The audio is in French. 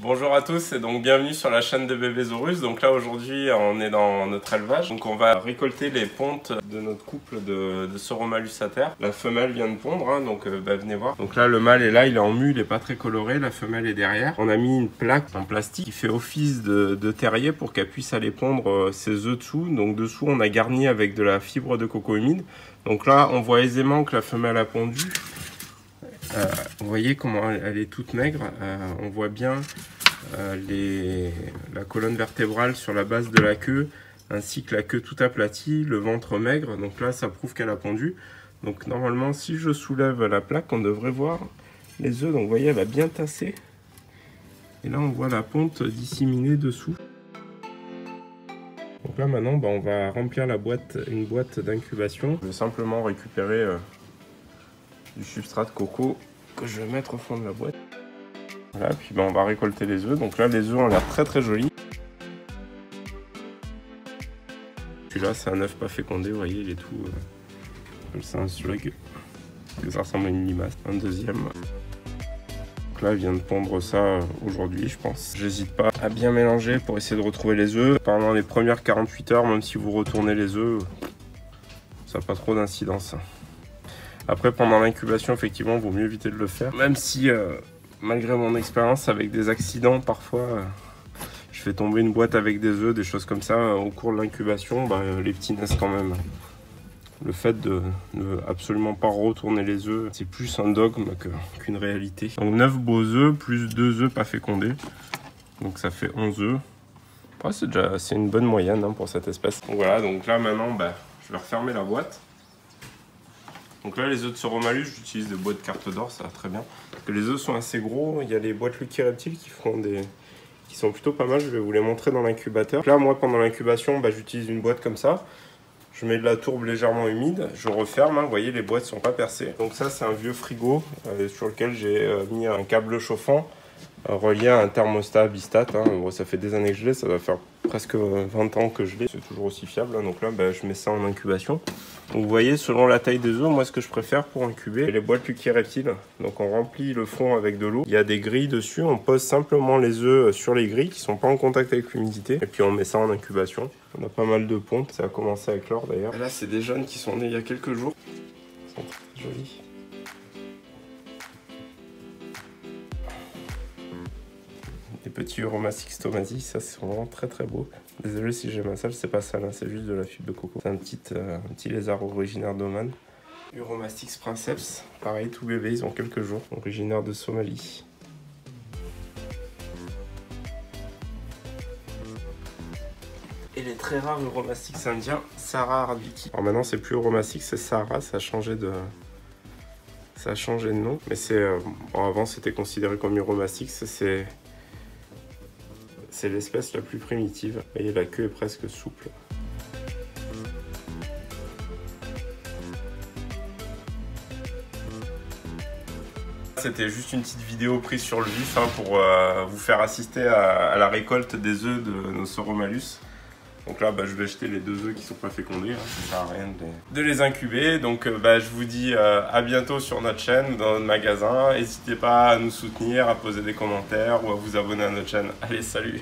Bonjour à tous et donc bienvenue sur la chaîne de Bébésaurus. Donc là aujourd'hui on est dans notre élevage. Donc on va récolter les pontes de notre couple de Sauromalus ater. La femelle vient de pondre, hein, donc venez voir. Donc là le mâle est là, il est en mue, il n'est pas très coloré, la femelle est derrière. On a mis une plaque en plastique qui fait office de terrier pour qu'elle puisse aller pondre ses œufs dessous. Donc dessous on a garni avec de la fibre de coco humide. Donc là on voit aisément que la femelle a pondu. Vous voyez comment elle est toute maigre, on voit bien la colonne vertébrale sur la base de la queue, ainsi que la queue tout aplatie, le ventre maigre, donc là ça prouve qu'elle a pondu. Donc normalement si je soulève la plaque, on devrait voir les œufs, donc vous voyez elle a bien tassé. Et là on voit la ponte disséminée dessous. Donc là maintenant on va remplir une boîte d'incubation. Je vais simplement récupérer du substrat de coco que je vais mettre au fond de la boîte. Voilà, puis on va récolter les œufs. Donc là les œufs ont l'air très jolis. Celui-là c'est un œuf pas fécondé, vous voyez il est tout... c'est un slug. Ça ressemble à une limace. Un deuxième. Donc là il vient de pondre ça aujourd'hui je pense. J'hésite pas à bien mélanger pour essayer de retrouver les œufs. Pendant les premières 48 heures, même si vous retournez les œufs, ça n'a pas trop d'incidence. Après, pendant l'incubation, effectivement, il vaut mieux éviter de le faire. Même si, malgré mon expérience avec des accidents, parfois, je fais tomber une boîte avec des œufs, des choses comme ça. Au cours de l'incubation, les petits naissent quand même. Le fait de ne absolument pas retourner les œufs, c'est plus un dogme qu'une réalité. Donc 9 beaux œufs, plus 2 œufs pas fécondés. Donc ça fait 11 œufs. Ouais, c'est une bonne moyenne hein, pour cette espèce. Donc voilà, donc là maintenant, je vais refermer la boîte. Donc là les œufs de Sauromalus, j'utilise des boîtes carte d'or, ça va très bien. Parce que les œufs sont assez gros, il y a les boîtes Lucky Reptile qui sont plutôt pas mal, je vais vous les montrer dans l'incubateur. Là moi pendant l'incubation, j'utilise une boîte comme ça. Je mets de la tourbe légèrement humide, je referme, hein, vous voyez les boîtes sont pas percées. Donc ça c'est un vieux frigo sur lequel j'ai mis un câble chauffant relié à un thermostat Bistat. Hein. Bon, ça fait des années que je l'ai, ça va faire presque 20 ans que je l'ai, c'est toujours aussi fiable. Hein. Donc là je mets ça en incubation. Donc vous voyez, selon la taille des œufs, moi ce que je préfère pour incuber, c'est les boîtes Lucky Reptile. Donc on remplit le fond avec de l'eau. Il y a des grilles dessus, on pose simplement les œufs sur les grilles qui ne sont pas en contact avec l'humidité. Et puis on met ça en incubation. On a pas mal de pontes, ça a commencé à éclore d'ailleurs. Là c'est des jeunes qui sont nés il y a quelques jours. Ils sont très jolis. Des petits Uromastix thomasi, ça c'est vraiment très beau. Désolé si j'ai ma salle, c'est pas ça, c'est juste de la fibre de coco. C'est un petit lézard originaire d'Oman. Uromastix princeps, pareil tout bébé, ils ont quelques jours, originaire de Somalie. Et les très rares Uromastix indiens, Sahara hardwicki. Alors maintenant c'est plus Uromastix, c'est Sahara, ça a changé de nom. Mais c'est avant c'était considéré comme Uromastix, c'est l'espèce la plus primitive. Vous voyez, la queue est presque souple. C'était juste une petite vidéo prise sur le vif hein, pour vous faire assister à la récolte des œufs de nos Sauromalus. Donc là, je vais jeter les 2 œufs qui sont pas fécondés. Hein. Ça sert à rien de les incuber. Donc je vous dis à bientôt sur notre chaîne, dans notre magasin. N'hésitez pas à nous soutenir, à poser des commentaires ou à vous abonner à notre chaîne. Allez, salut!